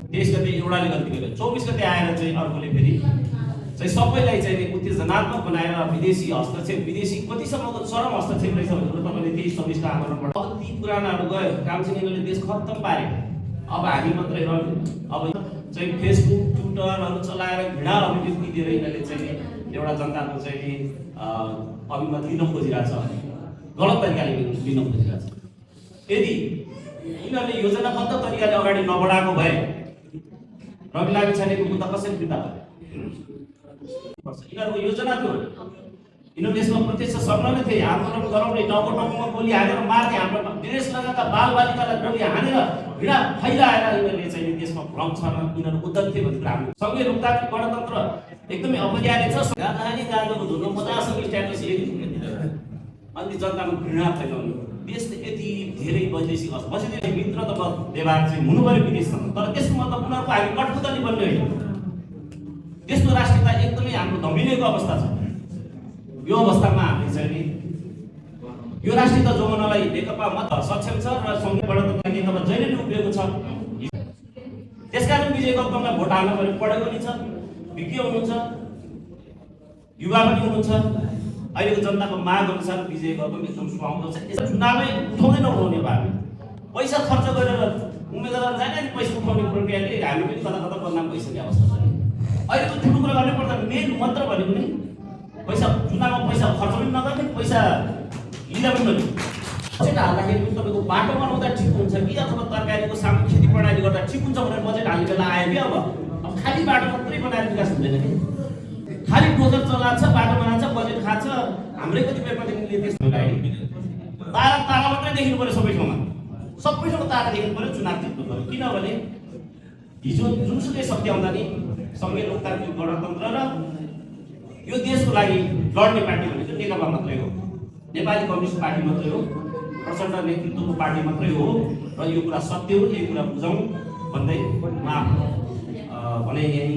23 गते एउटाले गल्ती गर्यो, 24 गते आएर चाहिँ अर्कोले फेरि चाहिँ सबैलाई चाहिँ उत्तेजनात्मक बनाएर विदेशी हस्तक्षेप, विदेशी कतिसम्मको चरम हस्तक्षेप रहेछ भनेर तपाईँले 23-24 को आन्दोलनबाट अब ती पुरानाहरू गयो, काम चाहिँ यिनीहरूले देश खत्तम पारे। अब हामी मात्रै रह्यौँ। अब चाहिँ फेसबुक ट्विटरहरू चलाएर घृणा अभिव्यक्ति दिएर यिनीहरूले चाहिँ एउटा जनताको चाहिँ अभिमत लिन खोजिरहेछ, गलत तरिकाले लिन खोजिरहेछ। यदि यिनीहरूले योजनाबद्ध तरिकाले अगाडि नबढाएको भए रवि लामिछानेको मुद्दा कसरी फिर्ता भयो? यिनीहरूको योजना थियो, यिनीहरू देशमा प्रत्यक्ष संलग्न थिए, आन्दोलन गराउने, टाउको टाउकोमा गोली हानेर मार्ने, हाम्रो विदेश लगाएका बालबालिकालाई गोली हानेर घृणा फैलाएर यिनीहरूले चाहिँ देशमा भ्रम छ, यिनीहरू उद्धत थिए भन्ने कुरा हाम्रो सँगै लोकतान्त्रिक गणतन्त्र एकदमै अपरिहार्य छ। गाँजाको धुलो मजासँग स्ट्याटस अनि जनतामा घृणा फैलाउने। देश त यति धेरै वैदेशिक बसेदेखि मित्र त व्यवहार चाहिँ हुनु पर्यो विदेशसँग, तर त्यसको मतलब उनीहरूको हामी कठपुतली बन्ने होइन। त्यस्तो राष्ट्रियता एकदमै हाम्रो धमिलेको अवस्था छ। यो अवस्थामा हामीले चाहिँ यो राष्ट्रियता जोगाउनलाई नेकपा मत सक्षम छ र संघीय गणतन्त्र नेकपा जहिले नै उभिएको छ। त्यसकारण विजय गौतमलाई भोट हाल्न पर्यो, पढेको पनि छ, विज्ञ हुनुहुन्छ, युवा पनि हुनुहुन्छ। अहिलेको जनताको माग अनुसार विजय गौतम एकदम सुहाउँदो छ। यसो चुनावै उठाउँदै नउठाउने भयो, पैसा खर्च गरेर उम्मेदवार जाने अनि पैसा उठाउने प्रक्रियाले हामी पनि कता कता बदनाम भइसकेको अवस्था छ। अहिलेको ठुलो कुरा गर्नै पर्दा मेन मन्त्र भनेको नि पैसा, चुनावमा पैसा खर्च पनि नगर्ने, पैसा लिँदा पनि नलिने। बजेट हाल्दाखेरि पनि तपाईँको बाटो बनाउँदा ठिक हुन्छ कि अथवा तरकारीको सामग्री खेती प्रणाली गर्दा ठिक हुन्छ भनेर बजेट हाल्ने बेला आयो कि अब खालि बाटो मात्रै बनाएर विकास हुँदैन कि, खालि डोजर चलान्छ, बाटो बनान्छ, बजेट खान्छ। हाम्रै कतिपय प्रतिनिधिले त्यस्तो तारा तारा मात्रै देखिनु पर्यो, सबै ठाउँमा सबै ठाउँमा तारा देख्नु पर्यो, चुनाव जित्नु पर्यो। किनभने हिजो जुनसुकै शक्ति आउँदा नि संघीय लोकतान्त्रिक गणतन्त्र र यो देशको लागि लड्ने पार्टी भनेको नेकपा मात्रै हो, नेपाली कम्युनिस्ट पार्टी मात्रै हो, प्रचण्ड नेतृत्वको पार्टी मात्रै हो। र यो कुरा सत्य हो, यही कुरा बुझौँ भन्दै म भने यही